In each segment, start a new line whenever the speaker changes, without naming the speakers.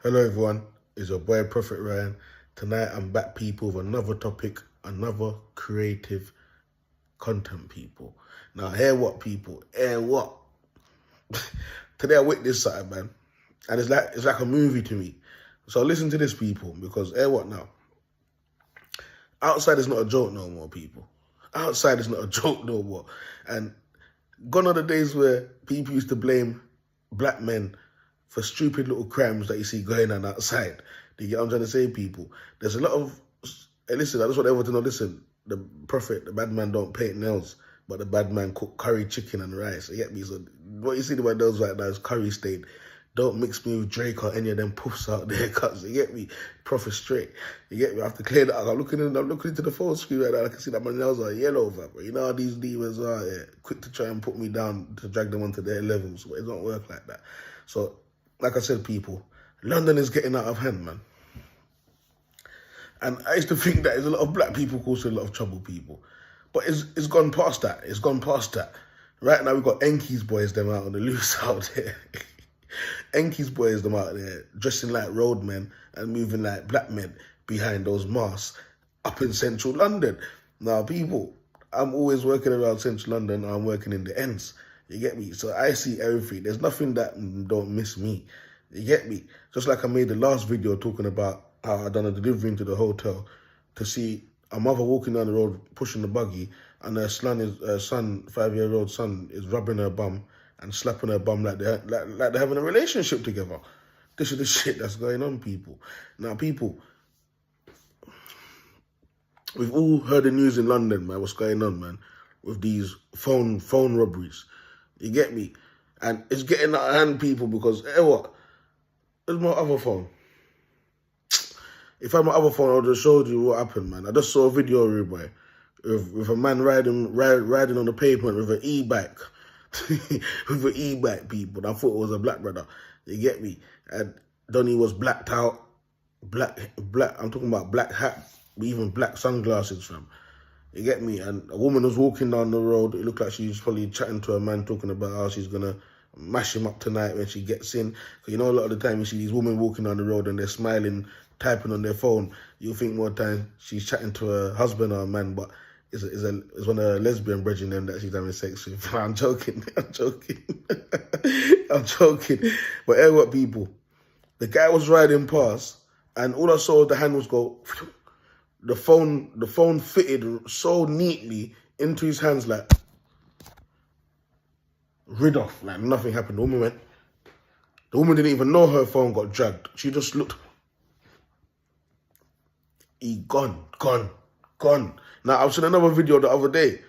Hello everyone, it's your boy Proph Rye. Tonight I'm back, people, with another topic, another creative content, people. Now hear what, people, hear what? Today I witnessed something, man, and it's like a movie to me. So listen to this, people, because hear what now? Outside is not a joke no more, people. Outside is not a joke no more. And gone are the days where people used to blame black men for stupid little crimes that you see going on outside. Do you get what I'm trying to say, people? There's a lot of... Hey, listen, I just want everyone to know, listen, the prophet, the bad man don't paint nails, but the bad man cook curry chicken and rice. You get me? So what you see in my nails right now is curry stain. Don't mix me with Drake or any of them puffs out there, cuz, you get me? Prophet straight. You get me? I have to clear that up. I'm looking into the phone screen right now. I can see that my nails are yellow, fam. You know how these demons are, yeah? Quick to try and put me down to drag them onto their levels, but it don't work like that. So, like I said, people, London is getting out of hand, man. And I used to think that there's a lot of black people causing a lot of trouble, people. But it's gone past that. It's gone past that. Right now, we've got Enki's boys, them out on the loose out there. Enki's boys, them out there, dressing like roadmen and moving like black men behind those masks up in central London. Now, people, I'm always working around central London. I'm working in the ends. You get me? So I see everything. There's nothing that don't miss me. You get me? Just like I made the last video talking about how I done a delivery into the hotel to see a mother walking down the road pushing the buggy, and her son, 5-year-old son, is rubbing her bum and slapping her bum like they're having a relationship together. This is the shit that's going on, people. Now, people, we've all heard the news in London, man, what's going on, man, with these phone robberies. You get me? And it's getting out of hand, people, because, what? Where's my other phone? If I had my other phone, I would have showed you what happened, man. I just saw a video, everybody, with a man riding on the pavement with an e-bike. With an e-bike, people. I thought it was a black brother. You get me? And Donnie was blacked out. Black. I'm talking about black hat, even black sunglasses, fam. You get me? And a woman was walking down the road. It looked like she was probably chatting to a man, talking about how she's going to mash him up tonight when she gets in. So, you know, a lot of the time you see these women walking down the road and they're smiling, typing on their phone. You'll think more time she's chatting to her husband or a man, but it's one of her lesbian brethren them that she's having sex with. I'm joking. I'm joking. I'm joking. But hey, what, people? The guy was riding past, and all I saw the hand was go... The phone fitted so neatly into his hands, like, rid off, like nothing happened. The woman didn't even know her phone got dragged. She just looked, gone. Now, I was in another video the other day.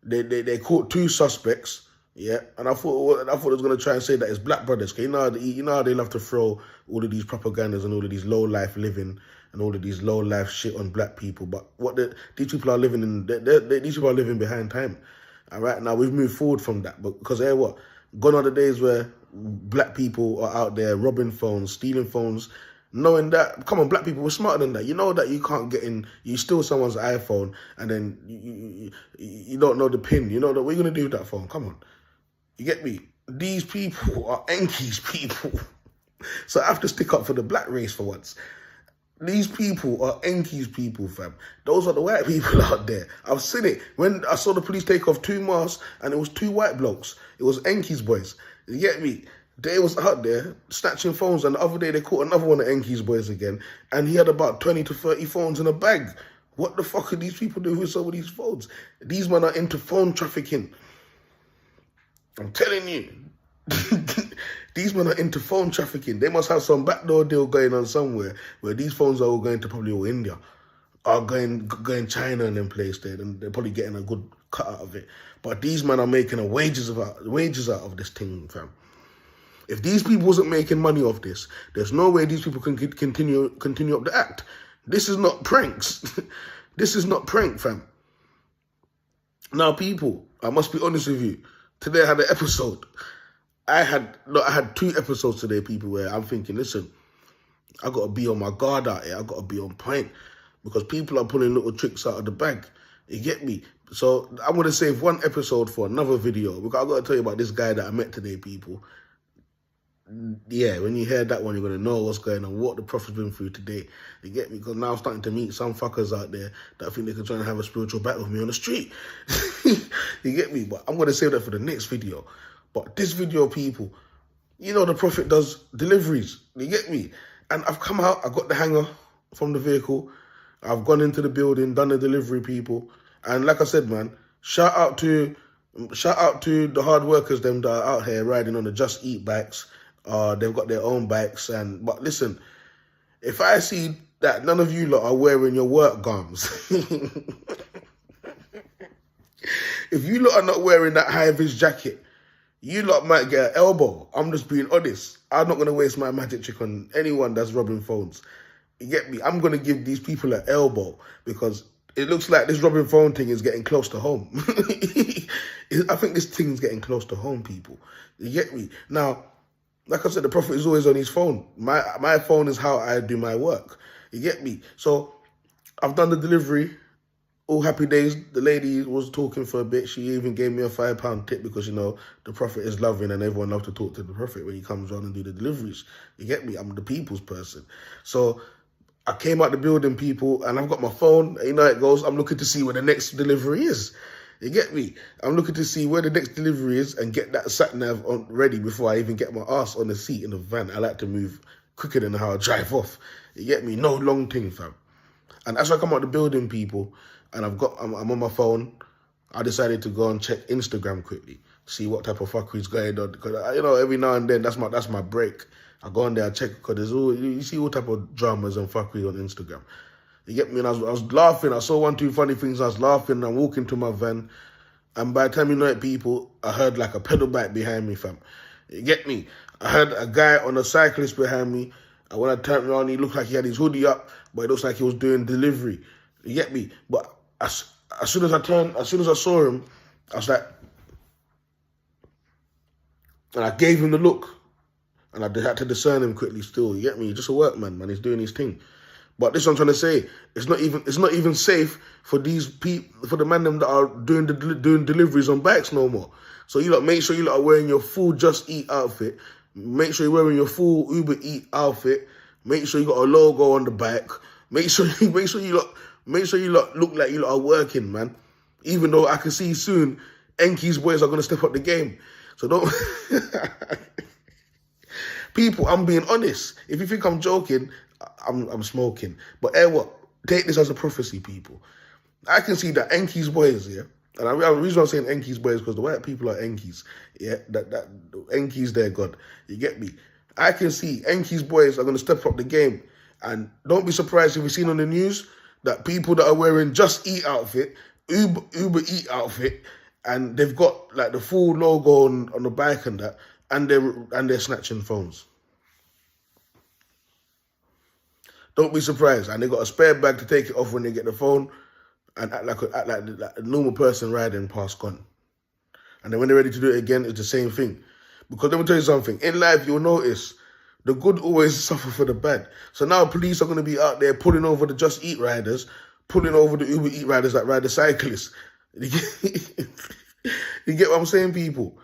They caught 2 suspects, yeah, and I thought it was going to try and say that it's black brothers, because you know how they love to throw all of these propagandas and all of these low-life living and all of these low-life shit on black people. But these people are living in, these people are living behind time. And right now, we've moved forward from that. But because, hey, what? Gone are the days where black people are out there robbing phones, stealing phones, knowing that, come on, black people, we're smarter than that. You know that you can't get in, you steal someone's iPhone and then you don't know the PIN. You know that, what are you going to do with that phone? Come on. You get me? These people are Enki's people. So I have to stick up for the black race for once. These people are Enki's people, fam. Those are the white people out there. I've seen it. When I saw the police take off 2 masks and it was 2 white blokes. It was Enki's boys. You get me? They was out there snatching phones, and the other day they caught another one of Enki's boys again, and he had about 20 to 30 phones in a bag. What the fuck are these people doing with some of these phones? These men are into phone trafficking. I'm telling you. These men are into phone trafficking. They must have some backdoor deal going on somewhere where these phones are all going to probably all India, or going China and them place there, and they're probably getting a good cut out of it. But these men are making a wages out of this thing, fam. If these people wasn't making money off this, there's no way these people can continue up the act. This is not pranks. This is not prank, fam. Now, people, I must be honest with you. Today I had an episode. I had 2 episodes today, people, where I'm thinking, listen, I got to be on my guard out here. I got to be on point, because people are pulling little tricks out of the bag. You get me? So I'm going to save one episode for another video, because I've got to tell you about this guy that I met today, people. yeah, when you hear that one, you're going to know what's going on, what the Prophet's been through today. You get me? Because now I'm starting to meet some fuckers out there that think they can try and have a spiritual battle with me on the street. You get me? But I'm going to save that for the next video. But this video, people, you know the Prophet does deliveries. You get me? And I've come out, I got the hanger from the vehicle. I've gone into the building, done the delivery, people. And like I said, man, shout out to the hard workers, them that are out here riding on the Just Eat bikes. They've got their own bikes. But listen, if I see that none of you lot are wearing your work garms, if you lot are not wearing that high-vis jacket, you lot might get an elbow. I'm just being honest. I'm not going to waste my magic trick on anyone that's robbing phones. You get me? I'm going to give these people an elbow because it looks like this robbing phone thing is getting close to home. I think this thing's getting close to home, people. You get me? Now, like I said, the Prophet is always on his phone. My phone is how I do my work. You get me? So I've done the delivery. All happy days. The lady was talking for a bit. She even gave me a £5 tip because, you know, the Prophet is loving and everyone loves to talk to the Prophet when he comes on and do the deliveries. You get me? I'm the people's person. So I came out the building, people, and I've got my phone. You know how it goes. I'm looking to see where the next delivery is. You get me? I'm looking to see where the next delivery is and get that sat-nav ready before I even get my ass on the seat in the van. I like to move quicker than how I drive off. You get me? No long thing, fam. And as I come out the building, people, and I'm on my phone, I decided to go and check Instagram quickly, see what type of fuckery's going on. Because, you know, every now and then, that's my break. I go on there, I check, because you see all type of dramas and fuckery on Instagram. You get me? And I was laughing. I saw 1, 2 funny things. I was laughing. I'm walking to my van. And by the time you know it, people, I heard like a pedal bike behind me, fam. You get me? I heard a guy on a cyclist behind me. And when I turned around, he looked like he had his hoodie up, but it looks like he was doing delivery. You get me? But as soon as I saw him, I was like, and I gave him the look. And I had to discern him quickly still. You get me? He's just a workman, man. He's doing his thing. But this is what I'm trying to say. It's not even safe for these people, for the man them that are doing deliveries on bikes no more. So you lot make sure you lot are wearing your full Just Eat outfit. Make sure you're wearing your full Uber Eat outfit. Make sure you got a logo on the bike. Make sure you lot look like you lot are working, man. Even though I can see soon, Enki's boys are gonna step up the game. So don't. People, I'm being honest. If you think I'm joking, I'm smoking. But what? Take this as a prophecy, people. I can see that Enki's boys, yeah. And the reason I'm saying Enki's boys because the white people are Enkis, yeah. That Enki's their god. You get me? I can see Enki's boys are gonna step up the game, and don't be surprised if you've seen on the news that people that are wearing Just Eat outfit, Uber Eat outfit, and they've got like the full logo on the bike and that, and they're snatching phones. Don't be surprised. And they got a spare bag to take it off when they get the phone and act like a normal person riding past gone. And then when they're ready to do it again, it's the same thing. Because let me tell you something. In life, you'll notice the good always suffer for the bad. So now police are going to be out there pulling over the Just Eat riders, pulling over the Uber Eat riders that ride the cyclists. You get what I'm saying, people?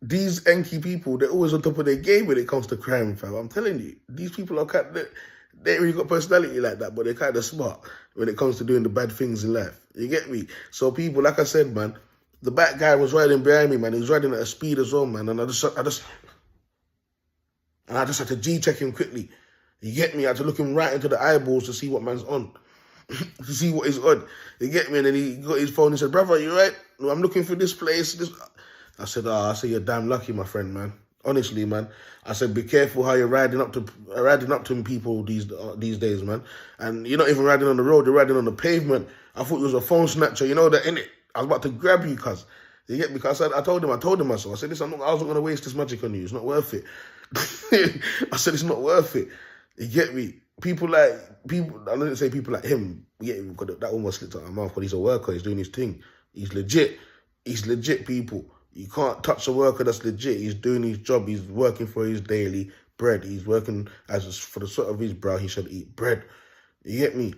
These Enki people, they're always on top of their game when it comes to crime, fam. I'm telling you, these people are they ain't really got personality like that, but they're kind of smart when it comes to doing the bad things in life. You get me? So people, like I said, man, the back guy was riding behind me, man. He was riding at a speed as well, man. And I just had to G-check him quickly. You get me? I had to look him right into the eyeballs to see what man's on. To see what he's on. You get me? And then he got his phone and he said, brother, you right? No, I'm looking for this place. I said, you're damn lucky, my friend, man. Honestly, man. I said, be careful how you're riding up to people these days, man. And you're not even riding on the road, you're riding on the pavement. I thought you was a phone snatcher, you know that, innit? I was about to grab you, cuz. You get me? Because I told him myself. I said, listen, I wasn't going to waste this magic on you. It's not worth it. I said, it's not worth it. You get me? I didn't say people like him. Yeah, that almost slipped out of my mouth, but he's a worker. He's doing his thing. He's legit. He's legit, people. You can't touch a worker that's legit. He's doing his job. He's working for his daily bread. He's working for the sweat of his brow. He should eat bread. You get me?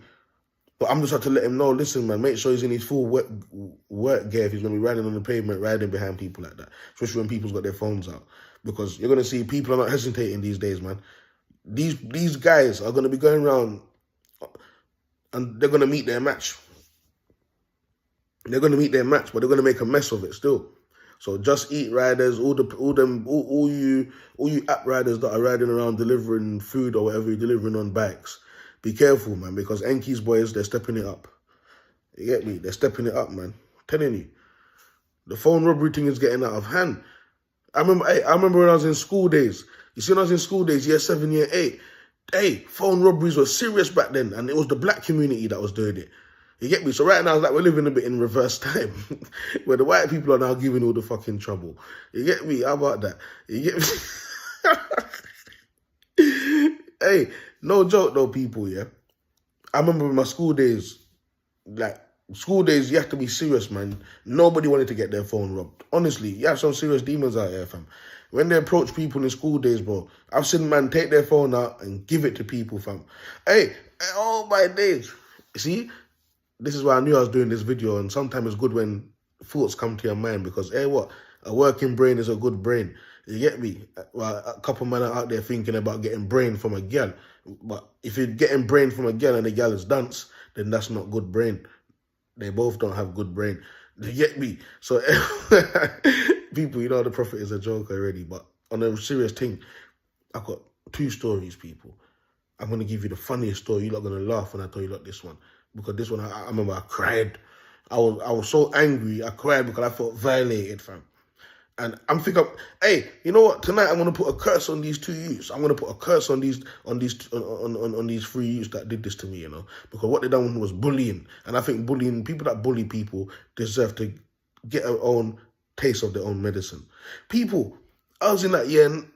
But I'm just had to let him know, listen, man, make sure he's in his full work gear if he's going to be riding on the pavement, riding behind people like that. Especially when people's got their phones out. because you're going to see people are not hesitating these days, man. These guys are going to be going around and they're going to meet their match. They're going to meet their match, but they're going to make a mess of it still. So Just Eat riders, all you app riders that are riding around delivering food or whatever you're delivering on bikes, be careful, man, because Enki's boys, they're stepping it up. You get me? They're stepping it up, man. I'm telling you. The phone robbery thing is getting out of hand. I remember when I was in school days. You see, when I was in school days, year 7, year 8, phone robberies were serious back then, and it was the black community that was doing it. You get me? So right now, it's like we're living a bit in reverse time, where the white people are now giving all the fucking trouble. You get me? How about that? You get me? Hey, no joke though, people, yeah? I remember in my school days, like, school days, you have to be serious, man. Nobody wanted to get their phone robbed. Honestly, you have some serious demons out here, fam. When they approach people in school days, bro, I've seen man take their phone out and give it to people, fam. Hey, oh my days. See, this is why I knew I was doing this video, and sometimes it's good when thoughts come to your mind, because, hey, what? A working brain is a good brain. You get me? Well, a couple men are out there thinking about getting brain from a girl. But if you're getting brain from a girl and the girl is dance, then that's not good brain. They both don't have good brain. You get me? So, people, you know the Prophet is a joke already, but on a serious thing, I've got 2 stories, people. I'm going to give you the funniest story. You're not going to laugh when I tell you this one. Because this one, I remember I cried. I was so angry, I cried because I felt violated, fam. And I'm thinking, hey, you know what? Tonight I'm gonna put a curse on these 2 youths. I'm gonna put a curse on these 3 youths that did this to me, you know, because what they done was bullying. And I think people that bully people deserve to get their own taste of their own medicine. People, I was in that year, and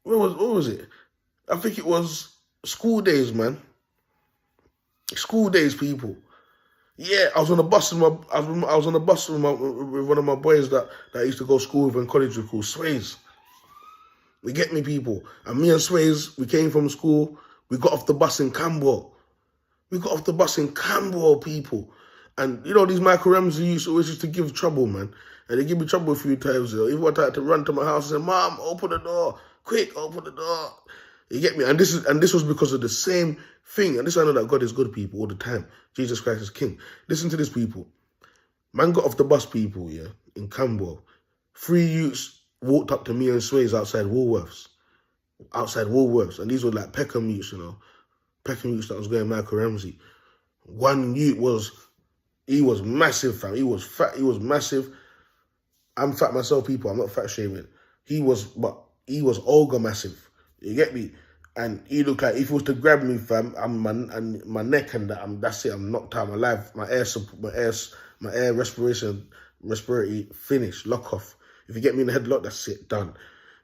what was it? I think it was school days, man. School days, people. Yeah, I was on a bus with one of my boys that I used to go to school with in college with, called Sways. You get me, people? And me and Sways, we came from school. We got off the bus in Camberwell. People. And you know these Michael Ramsey always used to give trouble, man. And they give me trouble a few times. Even one time I had to run to my house and say, "Mom, open the door, quick, open the door." You get me? And this was because of the same thing. And this I know that God is good, people, all the time. Jesus Christ is King. Listen to this, people. Man got off the bus, people, yeah, in Camberwell. 3 youths walked up to me and Sways outside Woolworths. And these were like Peckham youths, you know. Peckham youths that was going Michael Ramsey. One youth he was massive, fam. He was fat, he was massive. I'm fat myself, people. I'm not fat shaming. He was ogre massive. You get me? And he looked like, if he was to grab me, fam, my neck and that's it. I'm knocked out. My life, my air respiratory finished, lock off. If you get me in the headlock, that's it, done.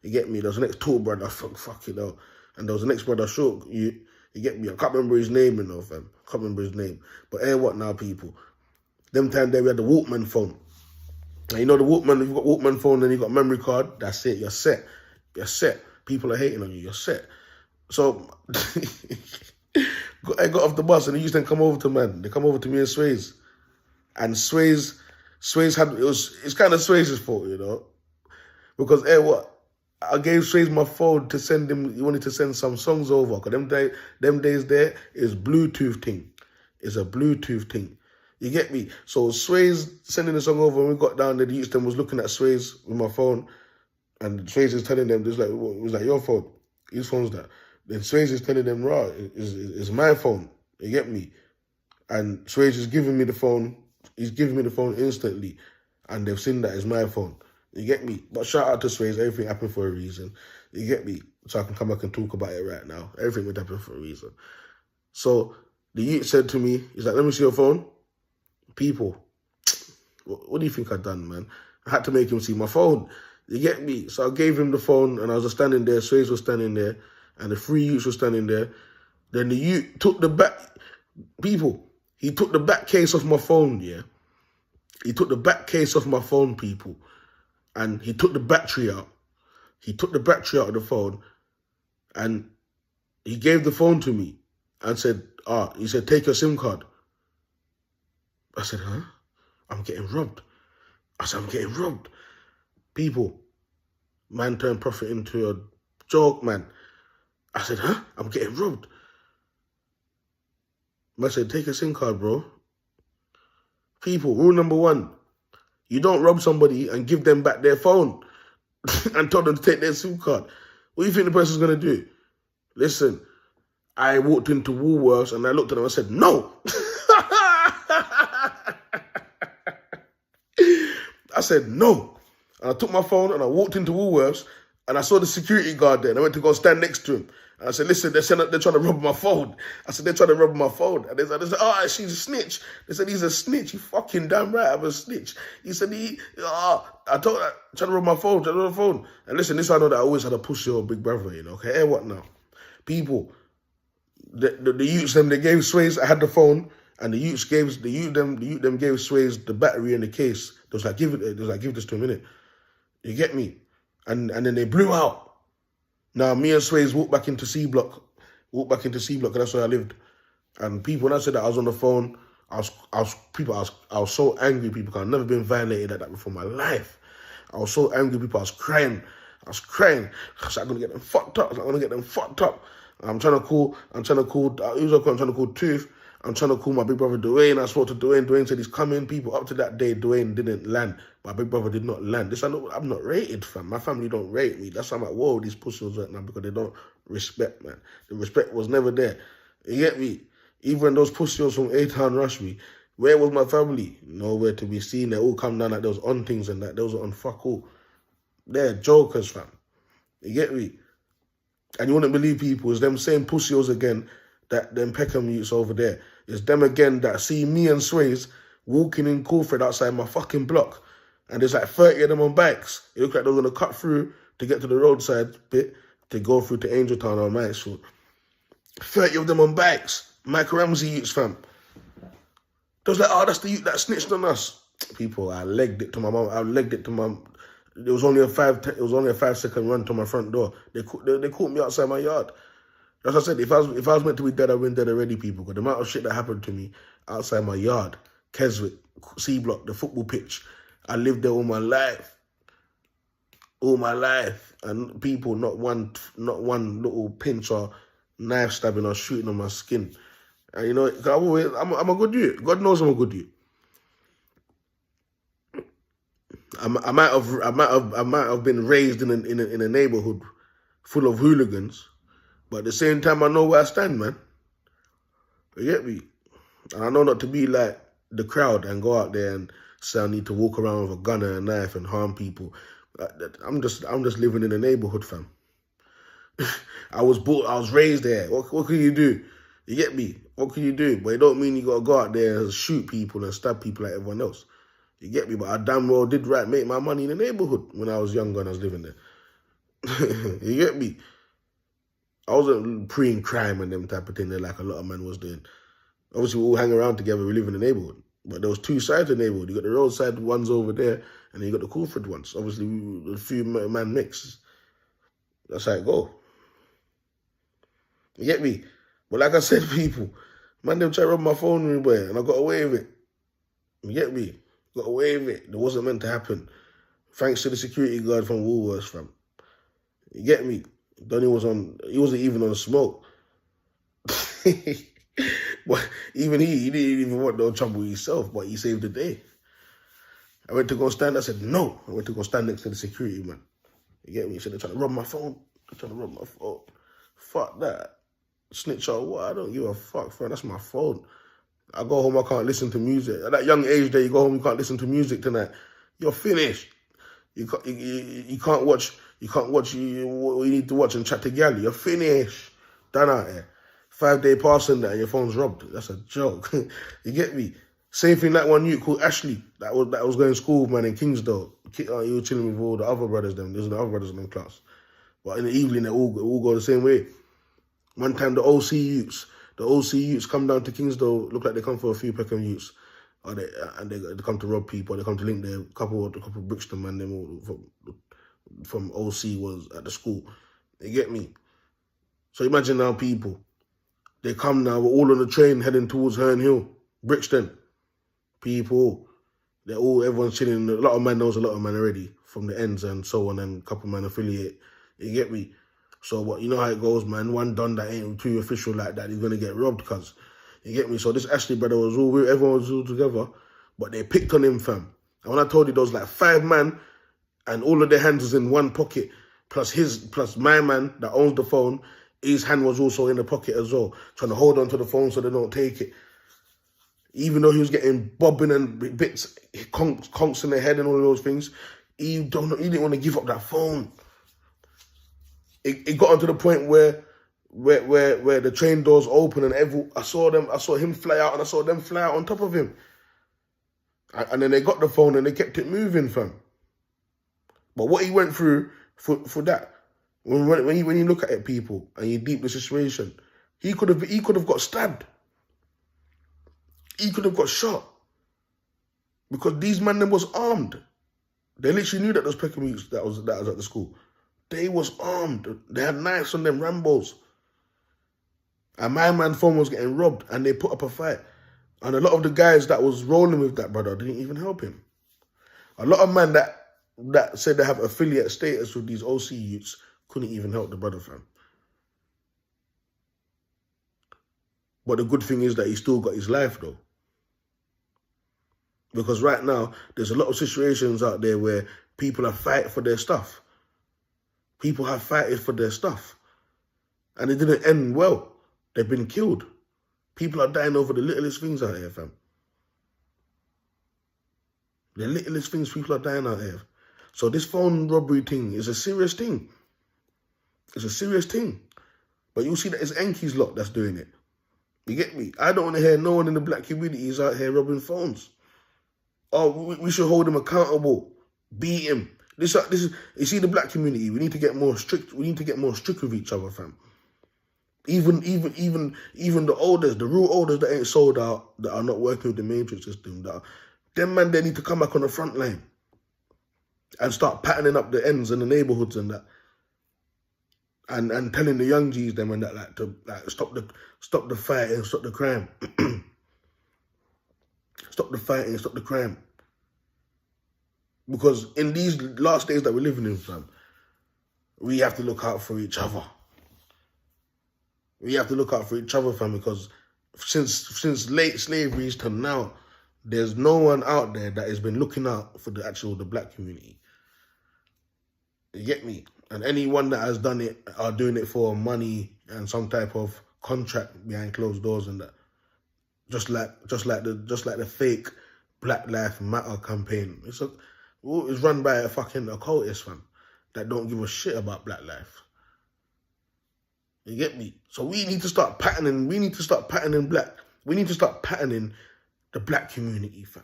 You get me? There was the next tall brother, fuck it out. And there was the next brother short. You get me? I can't remember his name, you know, fam. Can't remember his name. But what now, people? Them time there we had the Walkman phone. And you know the Walkman, if you've got Walkman phone and you got memory card, that's it. You're set. People are hating on you. You're set. So I got off the bus and they used to come over to man. They come over to me and Sways. And Sways it's kind of Sways' fault, you know. Because I gave Sways my phone to send him, he wanted to send some songs over. Because them days there is Bluetooth thing. It's a Bluetooth thing. You get me? So Sways sending the song over, and we got down there, the youth was looking at Sways with my phone. And Sways is telling them, it was like, your phone. Whose phone's that? Then Sways is telling them, right, it's my phone. You get me? And Sways is giving me the phone. He's giving me the phone instantly. And they've seen that it's my phone. You get me? But shout out to Sways. Everything happened for a reason. You get me? So I can come back and talk about it right now. Everything would happen for a reason. So the youth said to me, he's like, let me see your phone. People, what do you think I've done, man? I had to make him see my phone. You get me? So I gave him the phone and I was just standing there. Sways was standing there and the 3 youths were standing there. Then the youth took the back, people, he took the back case off my phone, yeah? He took the back case off my phone, people. And he took the battery out. He took the battery out of the phone and he gave the phone to me and said, he said, take your SIM card. I said, huh? I'm getting robbed. I said, I'm getting robbed. People, Man turned profit into a joke, man. I said, huh? I'm getting robbed. Man said, take a SIM card, bro. People, rule number 1. You don't rob somebody and give them back their phone and tell them to take their SIM card. What do you think the person's going to do? Listen, I walked into Woolworths and I looked at them and I said, no. I said, no. And I took my phone and I walked into Woolworths and I saw the security guard there and I went to go stand next to him. And I said, listen, they're trying to rob my phone. I said, they're trying to rob my phone. And they said, oh, she's a snitch. They said, he's a snitch. You fucking damn right, I'm a snitch. He said, I told her, trying to rob my phone, trying to rob my phone. And listen, this I know that I always had a pussy or a big brother, you know. Okay, hey, what now? People, the youths, them, they gave Sways, I had the phone, and the youth them gave Sways the battery and the case. They was like, give this to a minute. You get me? And then they blew out. Now, me and Sways walked back into C Block. Because that's where I lived. And people, when I said that I was on the phone, I was so angry, people, because I've never been violated like that before in my life. I was so angry, people, I was crying. I said, I'm going to get them fucked up. I'm trying to call Tooth. I'm trying to call my big brother Dwayne. I spoke to Dwayne. Dwayne said he's coming. People, up to that day, Dwayne didn't land. My big brother did not land. I'm not rated, fam. My family don't rate me. That's why I'm like, whoa, these pussies right now, because they don't respect, man. The respect was never there. You get me? Even those pussies from A-Town rush me. Where was my family? Nowhere to be seen. They all come down like those on things and that. Those are on fuck all. They're jokers, fam. You get me? And you wouldn't believe, people, it's them same pussies again, that them Peckham youths over there. It's them again that see me and Sways walking in Corford outside my fucking block. And there's like 30 of them on bikes. It looked like they were going to cut through to get to the roadside bit to go through to Angeltown or Mansfield. 30 of them on bikes. Mike Ramsey youths, fam. They was like, oh, that's the youth that snitched on us. People, I legged it to my mum. It was only a 5-second run to my front door. They caught me outside my yard. As I said, if I was meant to be dead, I'd been dead already, people. Because the amount of shit that happened to me outside my yard, Keswick, C Block, the football pitch, I lived there all my life. And people, not one little pinch or knife stabbing or shooting on my skin. And you know, I'm a good youth. God knows I'm a good youth. I might have been raised in a neighborhood full of hooligans, but at the same time I know where I stand, man. You get me? And I know not to be like the crowd and go out there and say I need to walk around with a gun and a knife and harm people. I'm just living in a neighborhood, fam. I was raised there. What can you do? You get me? What can you do? But it don't mean you gotta go out there and shoot people and stab people like everyone else. You get me? But I damn well did make my money in the neighborhood when I was younger and I was living there. You get me? I wasn't preying crime and them type of thing that like a lot of men was doing. Obviously, we all hang around together, we live in the neighborhood. But there was two sides of the neighborhood. You got the roadside ones over there, and then you got the Coolford ones. Obviously, a few man mix. That's how it go. You get me? But like I said, people, man, they tried to rob my phone, boy, and I got away with it. You get me? Got away with it. It wasn't meant to happen. Thanks to the security guard from Woolworths, fam. You get me? Donnie he wasn't even on smoke. But even he didn't even want no trouble himself, but he saved the day. I went to go stand, I said, no. I went to go stand next to the security man. You get me? He said, they're trying to rob my phone. Fuck that. Snitch or what? I don't give a fuck, fam. That's my phone. I go home, I can't listen to music. At that young age there, you go home, you can't listen to music tonight. You're finished. You can't watch what you need to watch and chat to gal. You're finished. Done out here. 5 day passing that and your phone's robbed. That's a joke. You get me? Same thing like one youth called Ashley that was going to school, man, in Kingsdale. He was chilling with all the other brothers, there's the other brothers in the class. But in the evening, they all go the same way. One time, the OC youths come down to Kingsdale, look like they come for a few Peckham youths. Or they come to rob people, or they come to link their couple Brixton man, them all from OC was at the school. You get me? So imagine now people, they come now, we're all on the train heading towards Herne Hill, Brixton. People, everyone's chilling. A lot of man knows a lot of man already. from the ends and so on, and a couple man affiliate. You get me? So what, you know how it goes, man. One done that ain't too official like that, he's gonna get robbed, cuz. You get me? So this Ashley brother was everyone was all together, but they picked on him, fam. And when I told you there was like 5 man, and all of their hands was in one pocket, plus my man that owns the phone, his hand was also in the pocket as well, trying to hold on to the phone so they don't take it. Even though he was getting bobbing and bits, conks in the head and all of those things, he didn't want to give up that phone. It got onto the point where the train doors open and I saw him fly out and I saw them fly out on top of him. And then they got the phone and they kept it moving, fam. But what he went through for that, when you look at it, people, and you deep the situation, he could have got stabbed. He could have got shot. Because these men them was armed. They literally knew that those Peckermeats that was at the school. They was armed. They had knives on them, Rambos. And my man's phone was getting robbed and they put up a fight. And a lot of the guys that was rolling with that brother didn't even help him. A lot of men that said they have affiliate status with these OC youths couldn't even help the brother, fam. But the good thing is that he still got his life, though. Because right now, there's a lot of situations out there where people are fighting for their stuff. People have fighted for their stuff. And it didn't end well. They've been killed. People are dying over the littlest things out here, fam. The littlest things people are dying out here. So this phone robbery thing is a serious thing. It's a serious thing. But you'll see that it's Enki's lot that's doing it. You get me? I don't want to hear no one in the black community is out here robbing phones. Oh, we should hold him accountable. Beat him. This is. You see, the black community, we need to get more strict. We need to get more strict with each other, fam. Even the elders, the real elders that ain't sold out, that are not working with the matrix system, them man, they need to come back on the front line and start patterning up the ends in the neighborhoods and that, and telling the young G's them and that to stop the fighting, stop the crime. Stop the fighting, stop the crime. Because in these last days that we're living in, fam, we have to look out for each other. We have to look out for each other, fam, because since late slavery to now, there's no one out there that has been looking out for the black community. You get me? And anyone that has done it are doing it for money and some type of contract behind closed doors and that. Just like the fake Black Lives Matter campaign. It's run by a fucking occultist, fam, that don't give a shit about black life. You get me? So we need to start patterning. We need to start patterning black. We need to start patterning the black community, fam,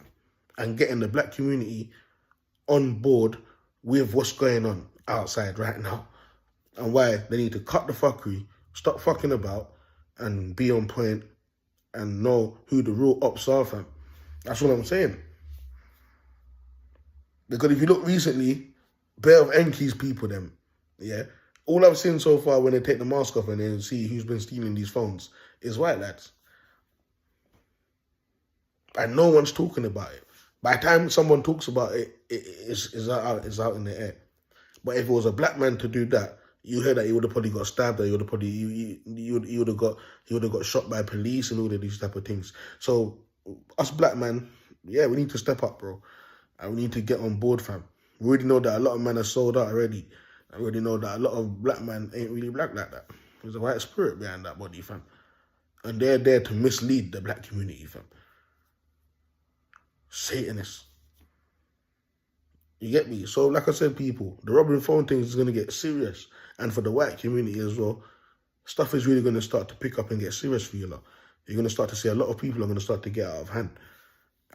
and getting the black community on board with what's going on outside right now, and why they need to cut the fuckery, stop fucking about, and be on point. And know who the real ops are, fam. That's what I'm saying. Because if you look recently, bare of Enki's people, them, yeah, all I've seen so far when they take the mask off and then see who's been stealing these phones is white lads. And no one's talking about it. By the time someone talks about it, it's out in the air. But if it was a black man to do that, you heard that he would have probably got stabbed, or he would have probably he would have got shot by police and all of these type of things. So us black man, yeah, we need to step up, bro, and we need to get on board, fam. We already know that a lot of men are sold out already. I already know that a lot of black men ain't really black like that. There's a white spirit behind that body, fam, and they're there to mislead the black community, fam. Satanists. You get me? So, like I said, people, the robbing phone thing is going to get serious. And for the white community as well, stuff is really going to start to pick up and get serious for you lot. You're going to start to see a lot of people are going to start to get out of hand.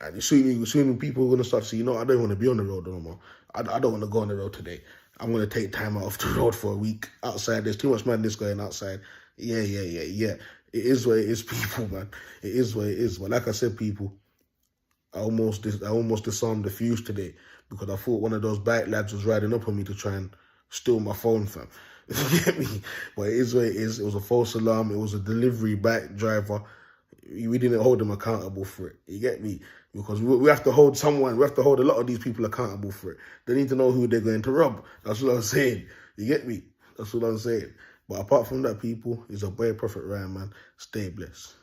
And soon people are going to start to say, you know, I don't want to be on the road no more. I don't want to go on the road today. I'm going to take time off the road for a week outside. There's too much madness going outside. Yeah. It is what it is, people, man. It is what it is. But like I said, people, I almost disarmed the fuse today because I thought one of those bike lads was riding up on me to try and steal my phone, fam. You get me? But it is what it is. It was a false alarm. It was a delivery bike driver. we didn't hold them accountable for it. You get me? Because we have to hold someone, we have to hold a lot of these people accountable for it. They need to know who they're going to rob. That's what I'm saying. You get me? That's what I'm saying. But apart from that, people, it's a boy Proph Rye, man. Stay blessed.